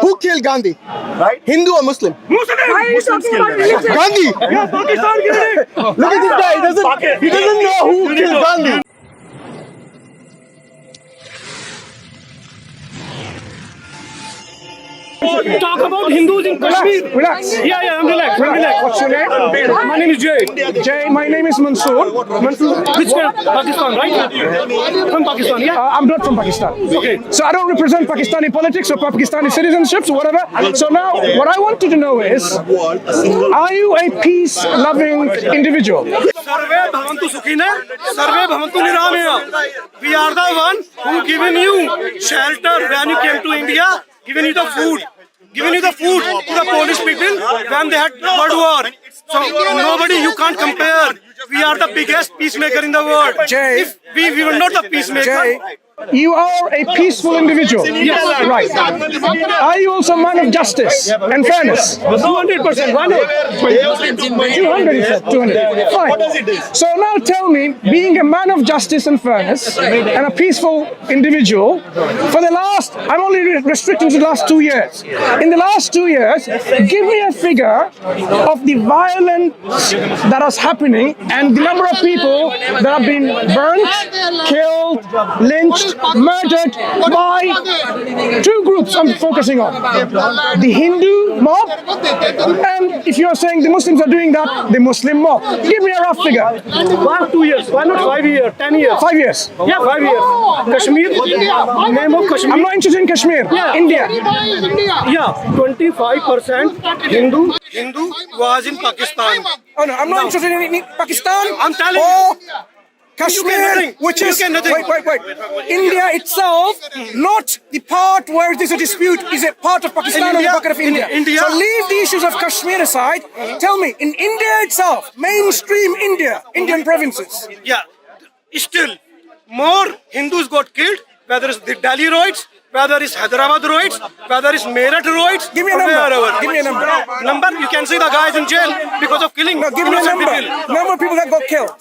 Who killed Gandhi? Right? Hindu or Muslim? Muslim. Why are you talking about religion? Gandhi! Yeah, Pakistan killed it. Look at this guy, he doesn't know who killed Gandhi. Talk about Hindus in Kashmir. Relax. Yeah, I'm relaxed. What's your name? My name is Jay. Jay, my name is Mansur. Which one? Pakistan, right? From Pakistan, yeah? I'm not from Pakistan. Okay. So I don't represent Pakistani politics or Pakistani citizenships or whatever. So now what I wanted to know is, are you a peace-loving individual? Sarve bhavantu sukhina, sarve bhavantu niramaya. We are the one who given you shelter when you came to India, given you the food to the Polish people when they had World War. So nobody, you can't compare. We are the biggest peacemaker in the world. Jay, If we were not the peacemaker. Jay, you are a peaceful individual. Yes. Right. Are you also a man of justice and fairness? 200%. Why not? 200, you said. 200. Fine. So now tell me, being a man of justice and fairness and a peaceful individual, for the last, I'm only restricting to the last 2 years. In the last 2 years, give me a figure of the violence that is happening and the number of people that have been burnt, killed, lynched, murdered by two groups I'm focusing on. The Hindu mob, and if you're saying the Muslims are doing that, the Muslim mob. Give me a rough figure. Why 2 years? Why not 5 years? 10 years? 5 years. Yeah, 5 years. Kashmir, name of Kashmir. I'm not interested in Kashmir. Yeah. India. Yeah, 25% Hindu was in Pakistan. Oh no, I'm not interested in Pakistan. I'm telling or you. Kashmir, which You is can nothing. wait. India itself, not the part where there's a dispute, is a part of Pakistan or the pocket of India. India. So leave the issues of Kashmir aside. Tell me, in India itself, mainstream India, Indian provinces. Yeah, still more Hindus got killed, whether it's the Delhi riots, whether it's Hyderabad riots, whether it's Meerut riots. Give me a number. wherever. Give me a number. Number, you can see the guys in jail because of killing No, give me a innocent number. people. Number of people that got killed.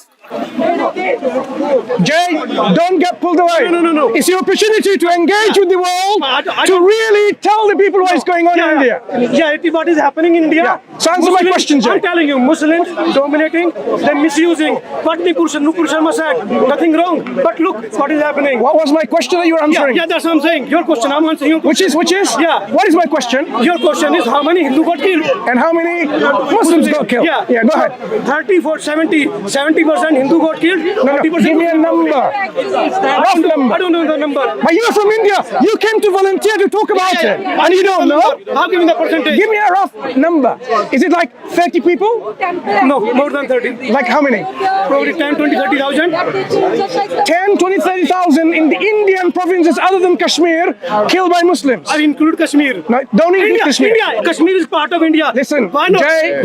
Jay, don't get pulled away. No. It's your opportunity to engage with the world, to really tell the people what is going on in India. Yeah, what is happening in India. Yeah. So answer my question, Jay. I'm telling you, Muslims dominating, they're misusing. What Nupur Sharma said, nothing wrong. But look what is happening. What was my question that you were answering? Yeah, that's what I'm saying. Your question, I'm answering your question. Which is? Yeah. What is my question? Your question is how many Hindu got killed? And how many Muslims got killed? Yeah, Go ahead. 30 for 70% Hindu got killed. No, 30% give me a number. Rough number. I don't know the number. But you're from India. You came to volunteer to talk about it. And you don't know? How give me the percentage? Give me a rough number. Is it like 30 people? No, more than 30. Like how many? Probably 10, 20, 30,000. 10, 20, 30,000 in the Indian provinces other than Kashmir killed by Muslims. I include Kashmir. No, don't include Kashmir. Kashmir is part of India. Listen, Why not? Jay,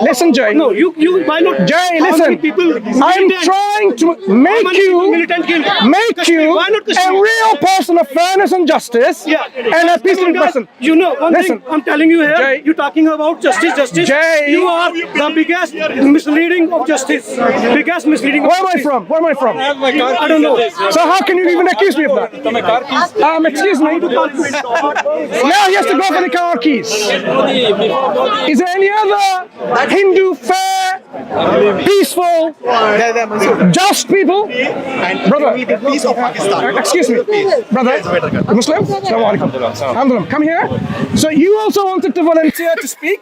listen, Jay. No, you, why not? Jay, How listen. many people? I'm trying to make you Why not a Kashmir? real person of fairness and justice and a peaceful person. You know, one Listen. thing I'm telling you here, Jay. you're talking about justice. Jay. You are the biggest misleading of justice. Biggest misleading of Where am I justice. from? Where am I from? I don't know. So how can you even accuse me of that? Excuse me. Now he has to go for the car keys. Is there any other Hindu fair, peaceful, just people? Brother, Peace of Pakistan. excuse me, brother, Muslim? Assalamu alaikum. Alhamdulillah. Come here. So you also wanted to volunteer to speak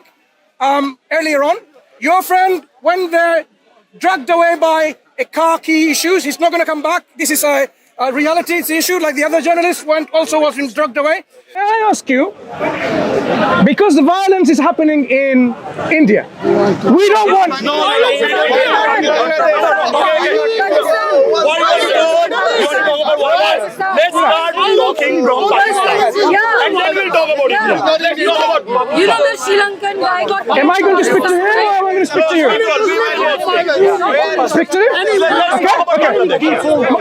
earlier on. Your friend, when they're dragged away by a car key issues, he's not going to come back. This is a reality. It's the issue. Like the other journalist also was dragged away. Can I ask you, because the violence is happening in India, we don't want. Let's start talking from Pakistan. And then we'll talk about India. Let's talk about. You know the Sri Lankan guy got. Am I going to speak to him or am I going to speak to you? Speak to him? Okay.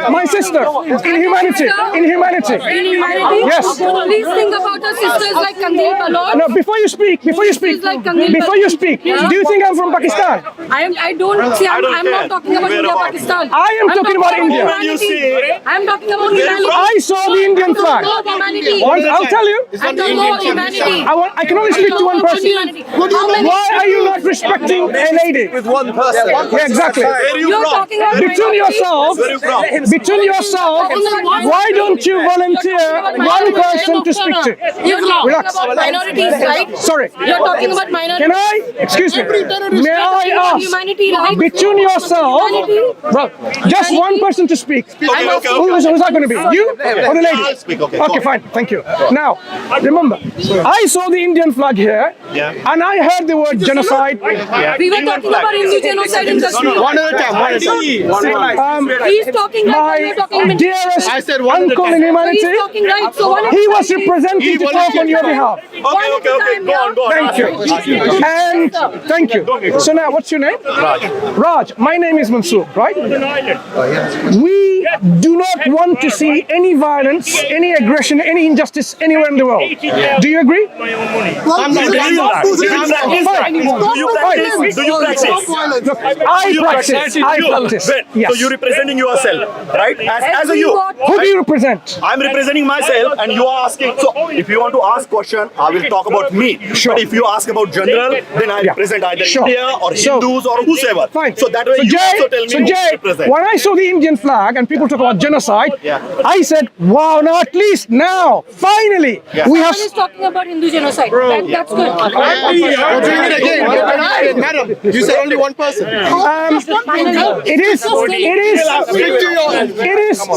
My sister, in humanity. In humanity? Yes. Please think about our sisters like Kandil Balot. No, before you speak, do you think I'm from Pakistan? I don't see. I'm not talking about India, Pakistan. I am talking about India. I'm talking about humanity. I saw the Indian flag. Humanity. I'll tell you. I'm talking about humanity. I can only speak to one person. Why are you not respecting a lady? With one person. Yeah, exactly. You're talking about Between yourselves, why don't you volunteer one person to speak to? You're talking Relax. about minorities, right? Sorry. You're talking about minorities. Can I? Excuse me. May I ask? Humanity, right? Between yourselves, well, just one person to speak. Who's that going to be? You or the lady? Okay, fine. Thank you. Now, remember, I saw the Indian flag here, and I heard the word genocide. We were talking about Hindu genocide in Kashmir. One at a time. He's talking right, you're talking My dearest I said one uncle in He's humanity, talking right, so one he was representing to talk on your behalf. Okay, go on. Thank you. And thank you. So now, what's your name? Raj. My name is Mansur, right? We do not want to see any violence, any aggression, any injustice anywhere in the world. Do you agree? Do you practice? Look, I practice. Yes. So you're representing yourself, right? As a you. Who do you represent? I'm representing myself, and you are asking. So if you want to ask question, I will talk about me. Sure. But if you ask about general, then I represent either India or Hindus or whosoever. Fine. So that way you also tell me who you represent. when I saw the Indian flag and people talk about genocide, I said, wow, now at least now, finally, we have... Someone is talking about Hindu genocide. That's good. You're doing it again. Madam, you said only one person.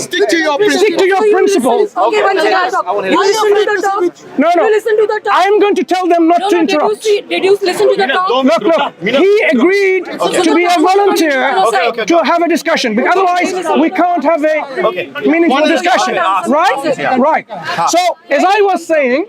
Stick to your principles. Okay, one second. You listen to the talk. No. You listen to the talk. I'm going to tell them not to interrupt. Did you listen to the talk? Look, he agreed to be a volunteer to have a discussion. Because otherwise, we can't have a meaningful discussion. Right. So, as I was saying,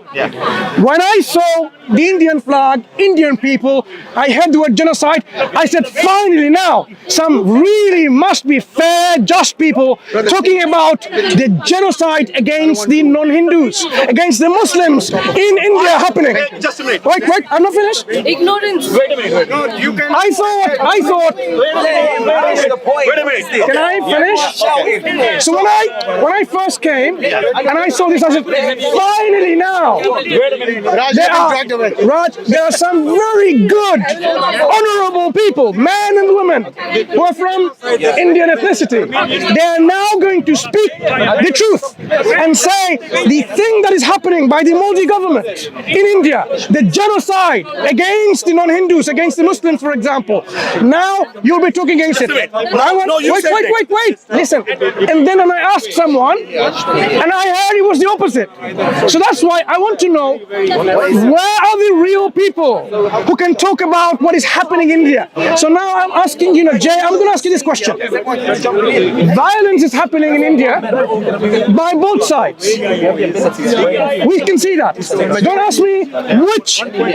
when I saw the Indian flag, Indian people, I heard the word genocide, I said, finally now, some really must be fair, just people talking about the genocide against the non-Hindus, against the Muslims in India happening. Just a minute. Wait, I'm not finished. Ignorance. Wait a minute. No, you can. I thought. Wait a minute. Can I finish? So when I first came and I saw this, I said, finally now. Wait a minute. Raj, there are some very good, honorable people, men and women, who are from Indian ethnicity. They are now going to speak the truth and say the thing that is happening by the Modi government in India, the genocide against the non-Hindus, against the Muslims, for example. Now you'll be talking against it. Wait. Listen. And then I asked someone, and I heard it was the opposite. So that's why I want to know, where are the real people who can talk about what is happening in India? So now I'm asking, Jay, I'm going to ask you this question. Violence is happening in India by both sides. We can see that. Don't ask me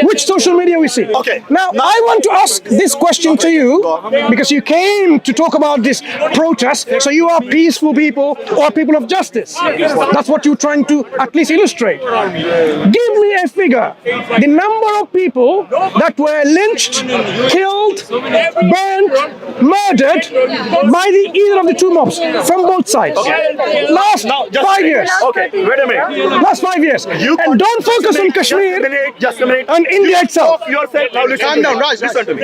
which social media we see. Okay. Now I want to ask this question to you because you came to talk about this protest. So you are peaceful people or people of justice. That's what you're trying to at least illustrate. Give me a figure. The number of people that were lynched, killed, burnt, murdered by either of the two mobs from both sides. Last 5 years. Okay, wait a minute. Last 5 years. And don't focus on Kashmir Just a minute. and India itself. Yourself. Now listen to me. Listen to me.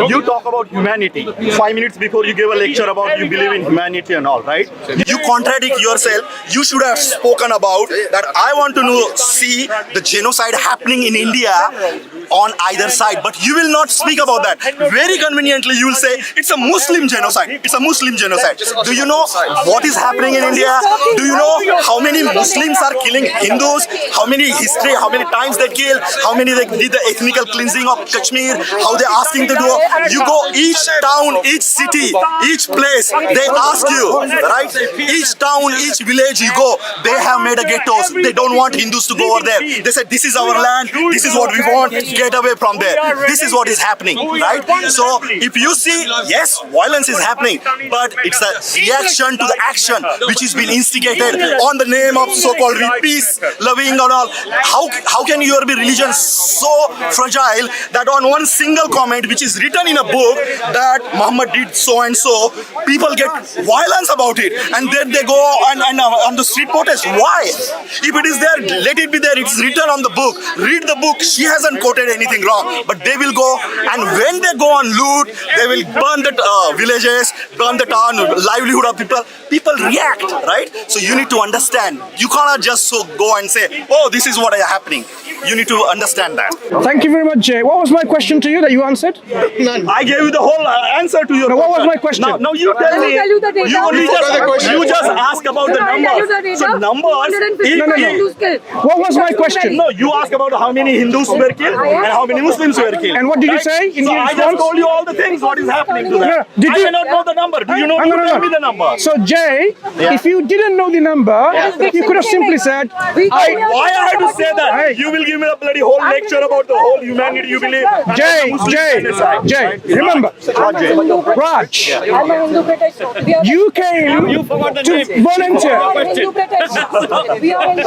You talk about humanity. 5 minutes before you give a lecture about you believe in humanity and all, right? You contradict yourself. You should have spoken about that. I want to see the genocide happening in India on either side, but you will not speak about that. Very conveniently, you will say it's a Muslim genocide. It's a Muslim genocide. Do you know what is happening in India? Do you know how many Muslims are killing Hindus? How many times they kill? How many they did the ethnical cleansing of Kashmir? How they asking to do? You go each town, each city, each place, they ask you, right? Each town, each village you go, they have made a ghettos. They don't want Hindus to go over there. They said, this is our land, this is what we want, get get away from there. This is what is happening, right? So if you see, yes, violence is happening, but it's a reaction to the action which is being instigated on the name of so-called peace, loving and all. How can your religion so fragile that on one single comment which is written in a book that Muhammad did so and so, people get violence about it, and then they go and on the street protest? Why? If it is there, let it be there. It's written on the book. Read the book. She hasn't quoted anything wrong, but they will go, and when they go on loot, they will burn the villages, burn the town, livelihood of people. People react, right? So you need to understand. You cannot just go and say, oh, this is what is happening. You need to understand that. Thank you very much, Jay. What was my question to you that you answered? None. I gave you the whole answer to your No, what was my question? Now you tell me. tell you the data. You just ask about the numbers. So numbers. What was my question? No, you ask about how many Hindus were killed and how many Muslims were killed. And what did you say? So I just told you all the things. What is happening to that? Did I you- cannot know the number. Do you know? You tell me the number. So, Jay, if you didn't know the number, you could have simply said, Why I had to say that? You will give me a bloody whole lecture about the whole humanity you believe. Jay, remember, Raj, you came to volunteer.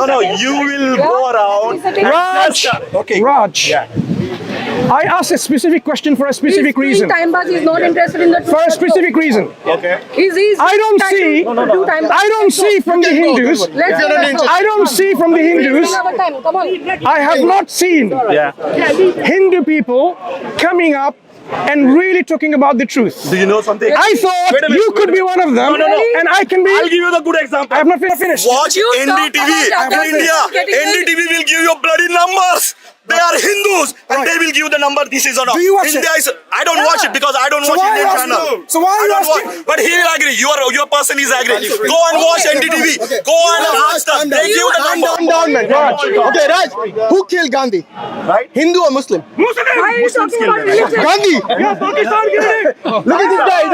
No, you will go around. Raj, I asked a specific question for a specific reason. Time pass is not interested in that. For a specific reason. Okay. I don't see from the Hindus. I don't see from the Hindus. I have not seen Hindu people coming up and really talking about the truth. Do you know something? I thought Wait a minute, you could be one of them, and I can be. I'll give you the good example. I have not finished. Watch NDTV. India. NDTV will give you bloody numbers. They are Hindus, and they will give the number. This is or not. Do you watch India it? I don't watch it because I don't watch why are you Indian asking? channel. So why are you asking? But he will agree. Your person is agree. Go and watch NDTV. Go and ask them. They give the number. Calm down, man. Raj. Okay, Raj. Who killed Gandhi? Right? Hindu or Muslim? Muslims kill them. Gandhi. Look at this guy.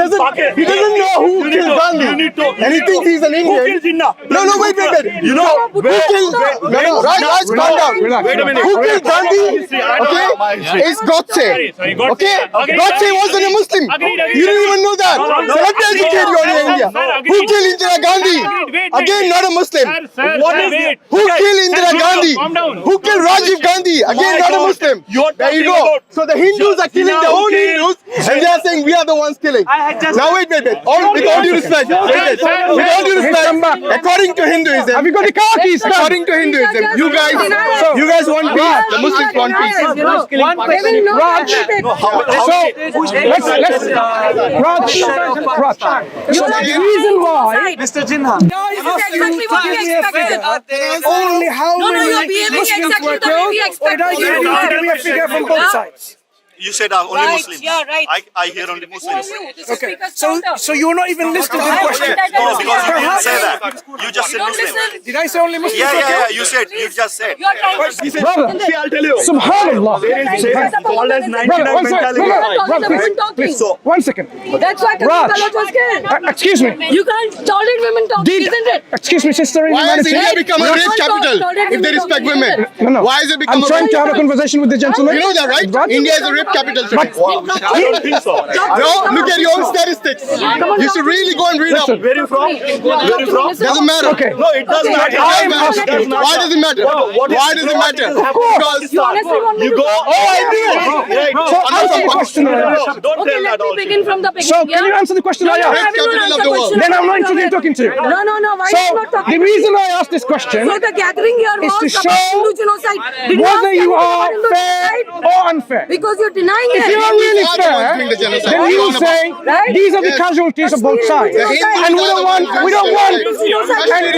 He doesn't know who killed Gandhi, and he thinks he's an Indian. No, wait. You know Who killed? No, Raj, calm down. Wait a minute. Who killed Gandhi? Okay, it's Godse. Okay, Godse wasn't a Muslim. You didn't even know that. So let me educate you on India. Who killed Indira Gandhi? Again, not a Muslim. What is it? Who killed Indira Gandhi? Who killed Rajiv Gandhi? Again, not a Muslim. There you go. So the Hindus are killing their own Hindus, and they are saying we are the ones killing. Now wait. With all due respect, according to Hinduism, Have you got the car keys? according to Hinduism, you guys want peace. The Muslims want peace. One question, Raj. So let's Raj. So the reason why Mr. Jinha. only how No, many you're behaving Muslims exactly were the way killed, we or expect did I you to give you a figure from both sides? You said only Right, Muslims. yeah, right. I hear only Muslims. Okay, so you're not even listed in the question. No, because you didn't say that. You just said Don't Muslim. listen. Did I say only Muslims? Yeah. You said. You just said. You are trying to Brother, See, I'll tell you. Subhanallah. Called as 99 mentality. Please, 1 second. That's why Raj. Kalot was killed. Excuse me. You can't tolerate women talking, isn't it? Excuse me, sister in Why has humanity. India become a rape capital if they respect women? No. Why has it become I'm a trying rape to have a conversation with the gentleman. You know that, right? Raj? India is a rape capital today. I don't think so. No, look at your own statistics. You should really go and read up. Listen. Where are you from? Where are you from? Doesn't matter. Okay. No, it does matter. I'm asking. Why does it matter? Why does it matter? Because You honestly want me You to go. oh, I did. So answer the question. Don't Okay, tell let that me also. begin from the beginning. So can you answer the question I No, asked? Rape capital of the world. Then I'm not interested in talking to you. No. Why So are you not talking? the reason I asked this question So the gathering here is was to about show Hindu genocide. Did whether ask you anything are about Hindu fair genocide? or unfair. Because you're denying If it. you are really are the ones fair, doing the genocide. then you What say Right? these are the Yes. casualties of both sides, The Hindus and we don't want genocide.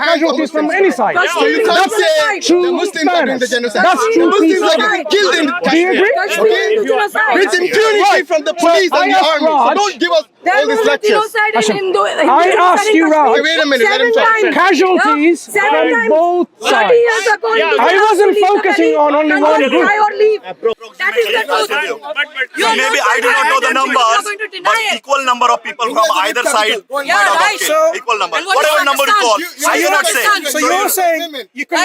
casualties from any side. So you can't say the Muslims are doing the genocide. That's The true. Muslims are getting killed in Do you Kashmir. agree? Kashmir Hindu genocide. With impunity from the police So and I the asked army. So Raj- don't give us There all these was a lectures. genocide in Hashim, Hindu. I asked you, Raj. Okay, wait a minute, let him talk. Casualties from both 30 sides. years ago, Hindu I wasn't police focusing were on only very one group. priorly believe. That is the truth. You are Maybe not I do not know the going to numbers, deny it. but equal number of people from either side might Yeah, have right. got equal number. And what Whatever is number you call, Pakistan? I cannot say. So you're saying you can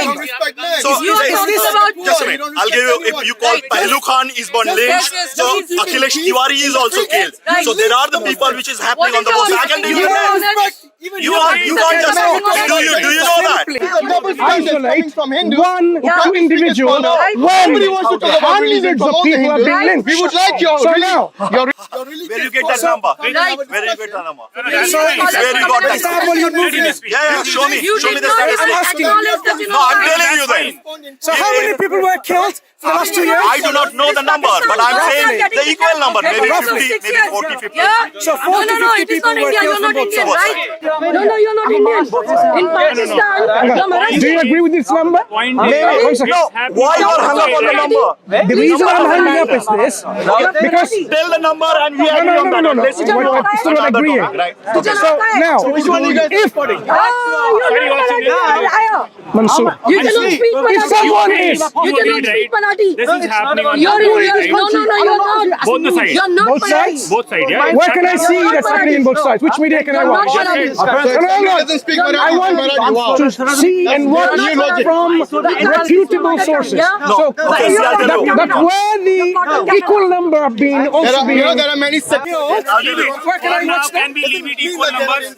So You are talking about just a minute. I'll give you. If you call Pehlu Khan is born lynched, so Akhilesh Tiwari is also killed. So there are the people which is happening on the both. I can tell you that. You can't just. Do you know that? Isolate from Hindu. one individual when Nobody wants to talk about religion hundreds from of all the people have Hindus. been lynched. We would like your So now, Where you get that number? Where you get that number? Where you got that number? Yeah, show me. Show me the statistics. No, I'm telling you then. So how many people were killed for the last 2 years? I do not know the number, but I'm saying the equal number. Maybe 50, maybe 40, 50. Yeah. So No, 40, no, 50 it is people not were India. killed You're from not both Indian, sides. right? No, you're not Indian. In Pakistan, do you agree with this number? One second. Why you are hung up on the number? The reason I'm hanging up is this, because Tell the number and we agree on that. no. Let's We're still not another agreeing. topic, right? So now, if Mansur, you cannot speak if someone is You cannot speak Marathi. This is happening on You're both you're sides. no, you're not. Both the sides. You're not both Marathi. sides, Both sides, yeah. where can I see that's happening in both sides? Which media can I You're not watch? Marathi. doesn't speak I Marathi. Wow. want to see and watch from reputable sources. So that where the equal number of being also being. There are many sections. Can we leave it equal numbers?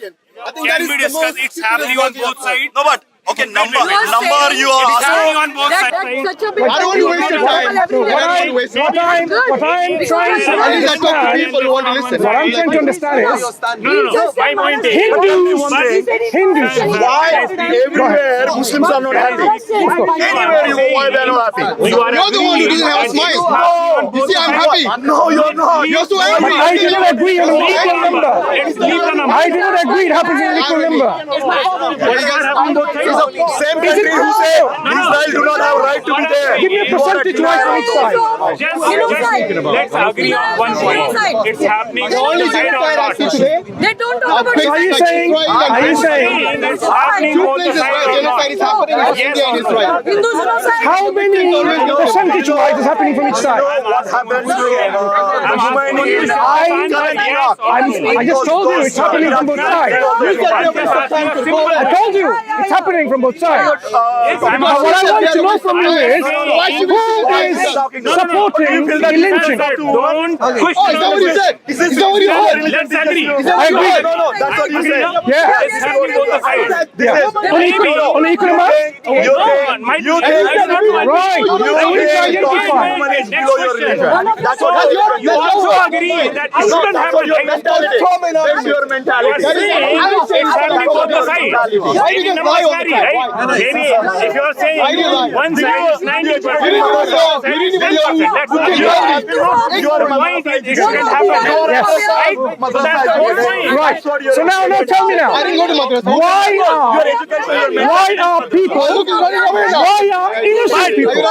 Can we discuss it's happening on both sides? No, but okay, number You are you are It's asking. happening on both That's sides. such a big I don't want to waste your time. What I'm trying to At least I talk to understand, people who want to listen. what I'm trying to understand is No. My point is, Hindus. Why everywhere Muslims are not happy? Anywhere you go, why they are not happy? You're the one who doesn't have a smile. You see, I'm happy. No, you're not. You're so But angry. I do not agree on an equal number. let's leave the number. I do not agree it happens in an equal number. Same country who say Israel do not have right to be there. Give me a percentage wise on each side. Let's agree on one point. It's happening on the side or not. They don't talk about So are you saying It's happening on the side or not. Genocide is happening in India and Israel. Hindus genocide. how many percentage wise is happening from each side? What happens to I just told you it's happening from both sides. I told you it's happening from both sides. Now what I want to know from you is who is supporting the lynching? Don't push Oh, is that what you said? Is that what you heard? Let's agree. I agree. No, that's what you said. Yeah. It's happening on the side. Yeah. On equal amount? You think Right. I want to identify. below your religion. That's what You also agree that it shouldn't happen. That's your mentality. It's happening on the side. Maybe numbers vary, right? Maybe if you're saying one side is 90%, your point is it shouldn't happen. Yes. Right? So that's the whole point. Right. So now tell me now. I didn't go to madrasa. Why are people? Why are innocent people?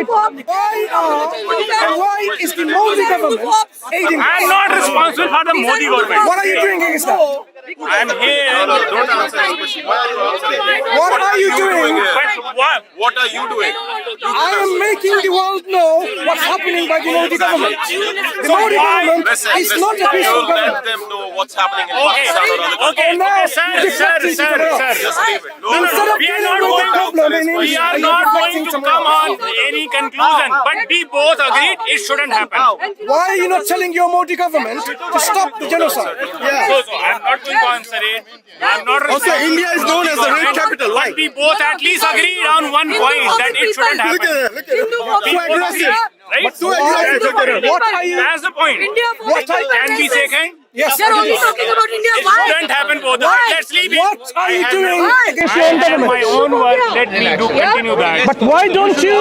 Wait. Why is the Modi government aiding? I'm not responsible for the Modi government. What are you doing against that? I'm here. Don't answer this question. Why are you answering? What are you doing? But what? What are you doing? I am making the world know what's happening by the Modi government. The Modi government is not a peaceful Don't let government. them know what's happening in Okay, Pakistan or other okay, countries. sir. Just leave it. No, we are not going to come on any conclusion, but we both agreed it shouldn't happen. Why are you not telling your Modi government to stop the genocide? So I'm not going to answer it. I'm not responsible. India is known as the red capital. Why? But we both at least agreed on one point that it shouldn't happen. Too aggressive. Right? What are you? That's the point. What are you? Can we say kind? Yes. They're only talking about India. It Why? shouldn't happen both. Let's leave it. What are you doing against I your own have my government? own work. Let me do continue that. But why don't you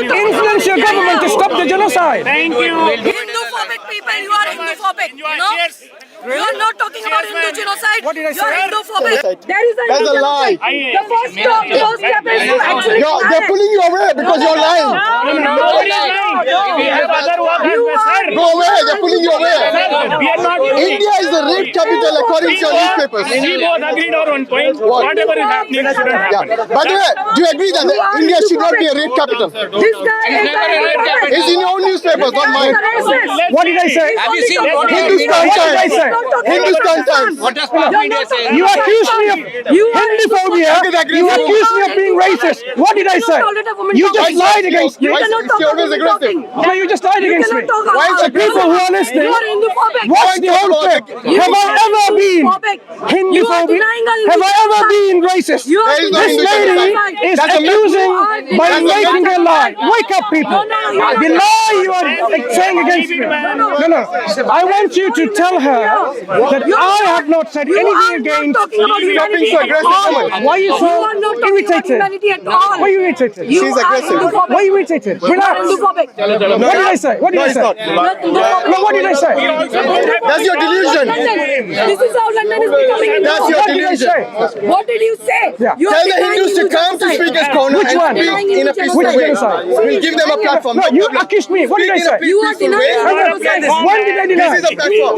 influence your government to stop the genocide? Thank you. Hinduphobic people, you are Hinduphobic. You know? Cheers. You are not talking about Hindu genocide. What did I You are say? Hinduphobic. There is a That's Hindu a lie. genocide. The first step is to actually They're pulling you away because you're lying. Nobody is lying. We have other work as well, sir. Go away, they're pulling you away. We are not doing India is the rape capital according to your newspapers. We both agreed on one point. Whatever is happening shouldn't Yeah. happen. By the way, do you agree that India should not be a rape capital? This guy is a It's in your own newspapers, not mine. What did I say? Have you seen Hindustan What did I Times. say? Hindustan Times. You accused me of Hinduphobia. You accused me of being racist. What did I say? You just lied against me. You cannot talk You're always about aggressive. talking. No, you just lied You against me. cannot talk Why about is the People who are listening, You are Hinduphobic. watch the whole clip. Have I ever been Hinduphobic? Have I ever been racist? You are There is no This Hindu lady genocide. is That's a myth. accusing by That's a myth. making a lie. Wake up, people. The lie you are saying against me. No. I want you to tell her that I have not said anything against. Stop being so aggressive. Why are you You so are not talking about irritated? humanity at all. Why are you irritated? You She's are aggressive. Hinduphobic. Why are you irritated? You are Relax. Hinduphobic. What did I say? What did No, I it's say? not. No, what did I say? That's your delusion. This is how London is becoming. That's your What did I delusion. say? What did you say? Yeah. You are Tell the denying Hindus to Hindu come to genocide. Speaker's Corner Which and one? speak in a peaceful Which way. genocide? We'll give them a platform. No, No you problem. accused me. What did I Speak in a say? You are peaceful denying way. genocide. When did I deny? This is a platform.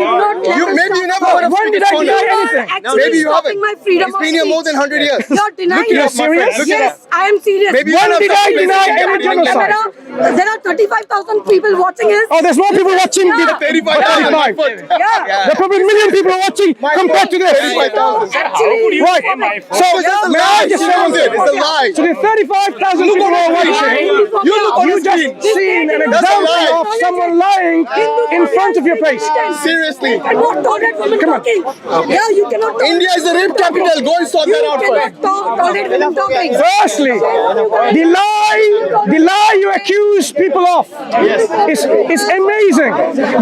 Maybe you never heard of When did I Speaker's deny Corner. anything? Maybe you haven't. My freedom It's been here more than 100 years. You're denying Look it You're up, my serious? friend. Look it Yes, up. I am serious. Maybe When you did I deny any genocide? There are 35,000 people watching us. Oh, there's more people watching. Yeah. 35,000. Right. Yeah. There are probably a million people watching compared to this. 35,000. Actually, Right. So, It's just a may I lie. just He say one knows it. thing? It's a lie. So the 35,000 people who are watching, You look on you the just screen. seen an That's a example lie. of someone lying in front of your face. Seriously. You cannot tolerate women Come on. talking. Yeah, you cannot tolerate India is the rape capital. Go and sort that out You first. cannot tolerate women talking. Firstly, the lie you accuse people of is amazing.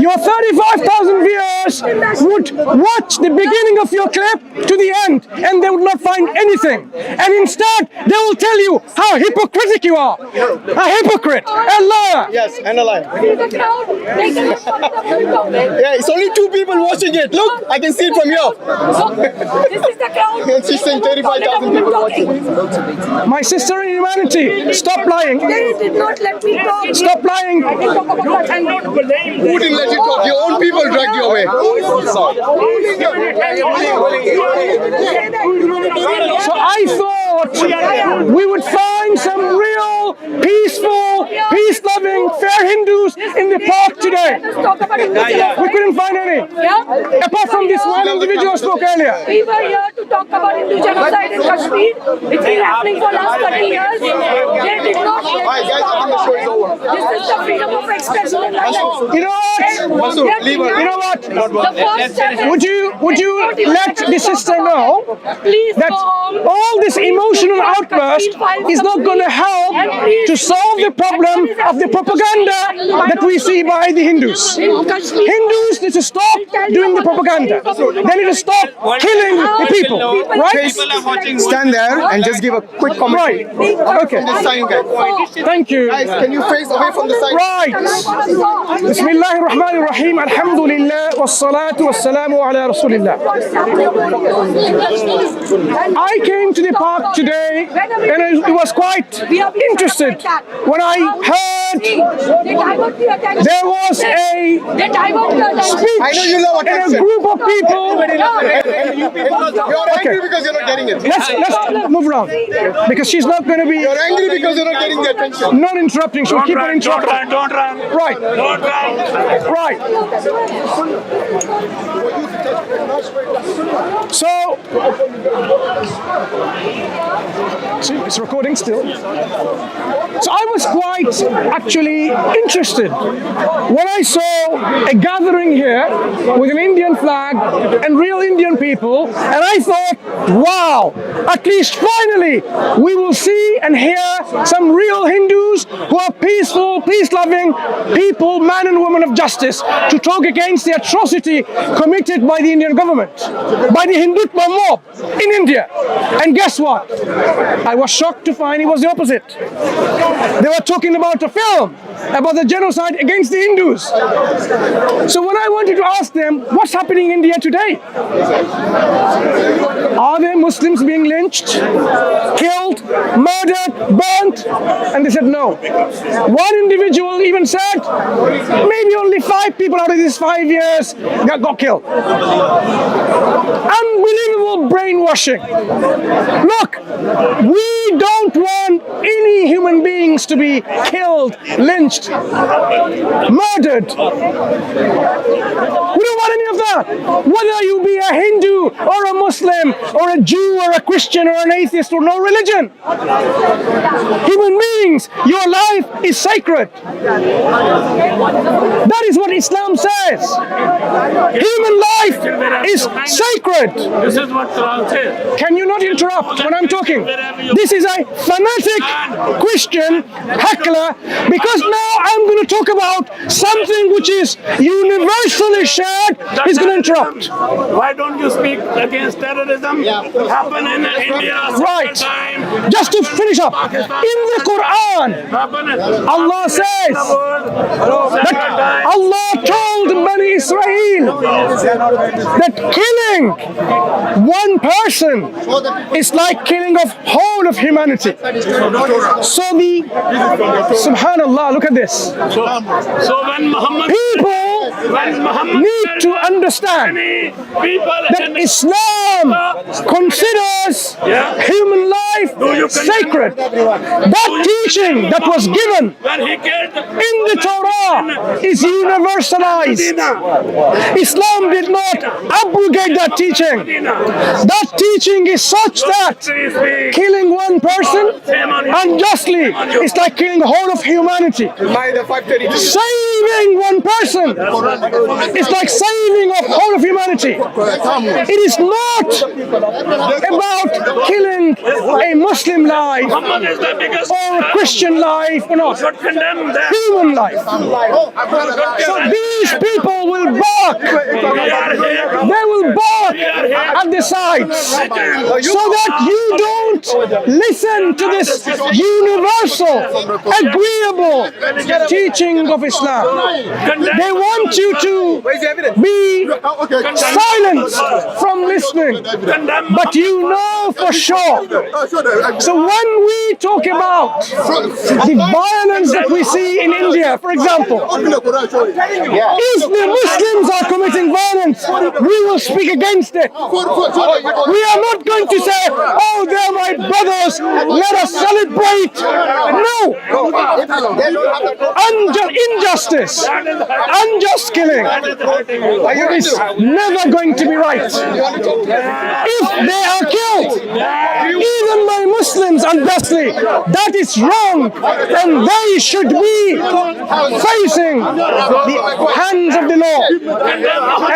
Your 35,000 viewers would watch the beginning of your clip to the end and they would not find anything. And instead, they will tell you how hypocritical you are. A hypocrite, a liar. Yes, and a lie. See the crowd? They cannot tolerate women talking. Yeah, it's only 2 people watching it. Look, I can see it from here. Look, this is the crowd. And she's saying 35,000 people watching. My sister in humanity, stop lying. They did not let me talk. Stop lying. I can talk about that. Who didn't let you talk? Your own people dragged you away. So I thought we would find some real, peaceful, peace-loving, fair Hindus in the park today. Let's talk about Hindu genocide. We couldn't find any. Yeah? Apart from this one individual who spoke earlier. We were here to talk about Hindu genocide in Kashmir. It's been happening for last 30 years. They did not let Alright, us guys, I think the talk show is about over. it. This is the freedom of expression in London. You know what? Mansur, leave her. You know what? The first step is Would you let the sister know please that go home. all this emotional outburst is not going to help to solve the problem of the propaganda that we see by the Hindus. In Kashmir. Hindus need to stop doing the propaganda. They need to stop killing the people, right? Stand there and just give a quick comment. Right. Okay. This sign, guys. Thank you. Guys, can you face away from the sign? Right. Bismillah ar-Rahman ar-Rahim. Alhamdulillah. Wassalatu wassalamu ala Rasulillah. I came to the park today and it was quite interested when I heard there was a speech I know you love in a attention. group of people. You're angry because you're not getting it. Let's move around because she's not going to be You're angry because you're not getting the attention. not interrupting. She'll keep on interrupting. Don't run. Right. Don't run. Right. So, see, it's recording still. So I was quite actually interested when I saw a gathering here with an Indian flag and real Indian people, and I thought, wow, at least finally we will see and hear some real Hindus who are a peaceful, peace-loving people, man and woman of justice, to talk against the atrocity committed by the Indian government, by the Hindutva mob in India. And guess what? I was shocked to find it was the opposite. They were talking about a film about the genocide against the Hindus. So when I wanted to ask them, what's happening in India today? Are there Muslims being lynched, killed, murdered, burnt? And they said no. One individual even said, maybe only 5 people out of these 5 years got killed. Unbelievable brainwashing. Look, we don't want any human beings to be killed, lynched, murdered. We don't want any of that. Whether you be a Hindu or a Muslim or a Jew or a Christian or an atheist or no religion. Human beings, your life is sacred. That is what Islam says. Human life is sacred. This is what Quran says. Can you not interrupt when I'm talking? This is a fanatic Christian heckler, because now I'm going to talk about something which is universally shared. He's going to interrupt. Why don't you speak against terrorism? Happen in India. Right. Time. Just to finish up, in the Quran, Allah says that Allah told Bani Israel that killing one person is like killing of whole of humanity. So the subhanallah, look at this. So when Muhammad Need to understand that Islam considers human life sacred. That teaching that was given in the Torah is universalized. Islam did not abrogate that teaching. That teaching is such that killing one person unjustly is like killing the whole of humanity. Saving one person is like saving the whole of humanity. It is not about killing a Muslim life or a Christian life or not. Human life. So these people will bark. They will bark at the sides so that you don't listen to this universal, agreeable teaching of Islam. They want you to be silenced from listening, but you know for sure. So when we talk about the violence that we see in India, for example, if the Muslims are committing violence, we will speak against it. We are not going to say, oh, they're my brothers, let us celebrate. No. Injustice, unjust killing is never going to be right. If they are killed, even by Muslims unjustly, that is wrong, and they should be facing the hands of the law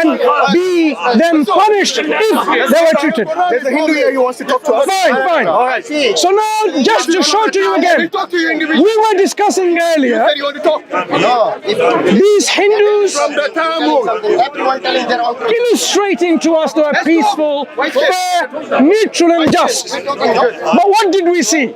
and be then punished if they were treated. There's a Hindu here who wants to talk to us. Fine. All right. So now, just to show to you again, we were discussing earlier You want to talk? No. these Hindus From the Talmud. illustrating to us they are peaceful, fair, neutral and just. But what did we see?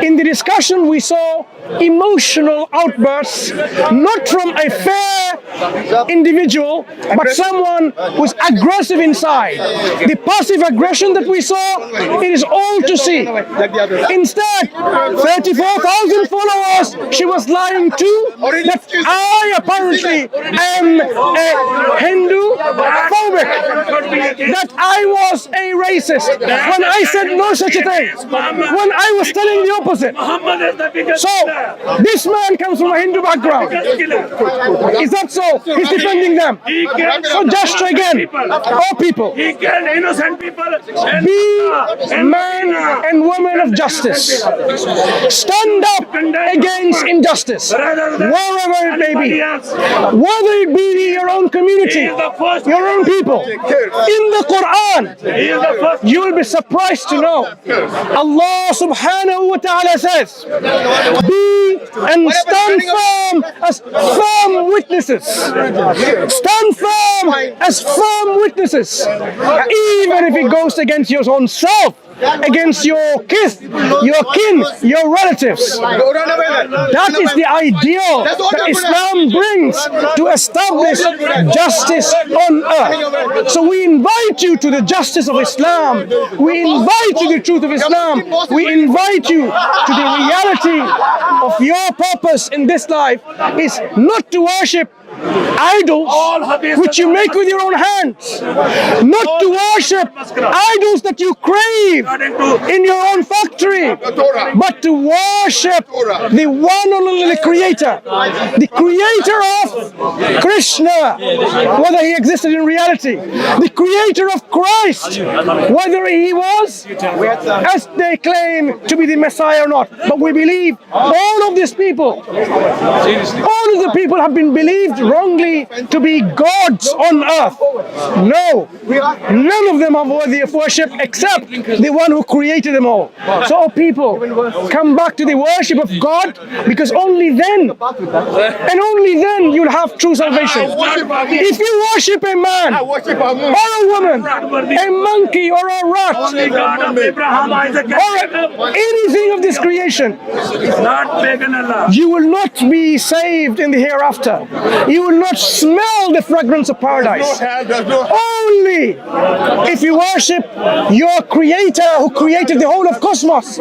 In the discussion we saw emotional outbursts, not from a fair individual, but someone who's aggressive inside. The passive aggression that we saw, it is all to see. Instead, 34,000 followers, she was lying to that I apparently am a Hindu phobic, that I was a racist, when I said no such a thing, when I was telling the opposite. So, this man comes from a Hindu background. Is that so? He's defending them. So just again, all people, He killed innocent people. be man and woman of justice. Stand up against injustice, wherever it may be. Whether it be your own community, your own people. In the Quran, you will be surprised to know Allah subhanahu wa ta'ala says, be and stand firm as firm witnesses. Stand firm as firm witnesses. Even if it goes against your own self, against your kith, your kin, your relatives. That is the ideal that Islam brings to establish justice on earth. So we invite you to the justice of Islam. We invite you to the truth of Islam. We invite you to the reality of your purpose in this life is not to worship idols which you make with your own hands, not to worship idols that you crave in your own factory, but to worship the one and only creator, the creator of Krishna, whether he existed in reality, the creator of Christ, whether he was, as they claim, to be the Messiah or not. But we believe all of these people, all of the people have been believed wrongly to be gods on earth. No, none of them are worthy of worship except the one who created them all. So, oh people, come back to the worship of God, because only then, and only then, you'll have true salvation. If you worship a man or a woman, a monkey or a rat, or anything of this creation, you will not be saved in the hereafter. You will not smell the fragrance of paradise. Only if you worship your creator who created the whole of cosmos,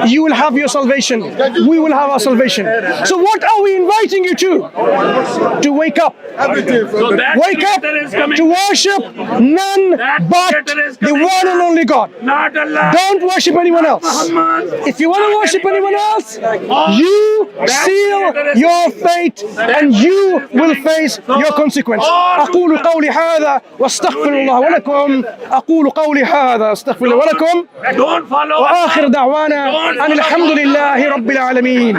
you will have your salvation. We will have our salvation. So what are we inviting you to? To wake up. Wake up to worship none but the one and only God. Don't worship anyone else. If you want to worship anyone else, you seal your fate and you will face your consequence. أقول قولي هذا واستغفر الله ولكم. أقول قولي هذا واستغفر الله ولكم. وآخر دعوانا أن الحمد لله رب العالمين.